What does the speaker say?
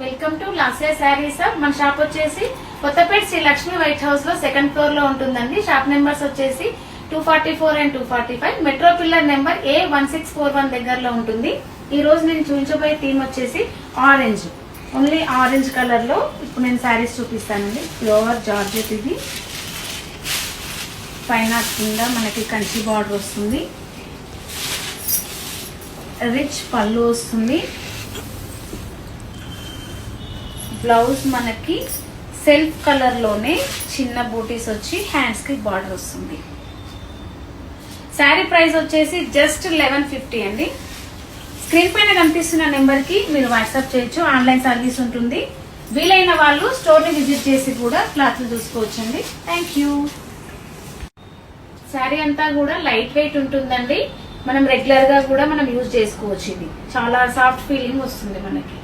Welcome to Lasya saris. మన shop వచ్చేసి Kothapeta Shri Lakshmi white house లో సెకండ్ ఫ్లోర్ లో ఉంటుందండి. షాప్ నెంబర్స్ వచ్చేసి 244 and 245. Metro pillar number A1641 దగ్గరలో ఉంటుంది. ఈ రోజు నేను చూపించబోయే థీమ్ వచ్చేసి ఆరెంజ్, ఓన్లీ ఆరెంజ్ కలర్ లో ఇప్పుడు నేను శారీస్ చూపిస్తానండి. ప్యూర్ జార్జెట్, ఇది పైన కింద మనకి కంచి బార్డర్ వస్తుంది, రిచ్ పళ్ళు వస్తుంది, బ్లౌజ్ మనకి సెల్ఫ్ కలర్ లోనే చిన్న బూటీస్ వచ్చి హ్యాండ్స్ కి బార్డర్ వస్తుంది. శారీ ప్రైస్ వచ్చేసి జస్ట్ 1150 అండి. స్క్రీన్ పైన కనిపిస్తున్న నెంబర్ కి మీరు వాట్సాప్ చేయొచ్చు, ఆన్లైన్ సర్వీస్ ఉంటుంది. వీలైన వాళ్ళు స్టోర్ ని విజిట్ చేసి కూడా క్లాత్లు చూసుకోవచ్చండి. Thank you. శారీ అంతా కూడా లైట్ వెయిట్ ఉంటుందండి. మనం రెగ్యులర్ గా కూడా మనం యూజ్ చేసుకోవచ్చు. ఇది చాలా సాఫ్ట్ ఫీలింగ్ వస్తుంది మనకి.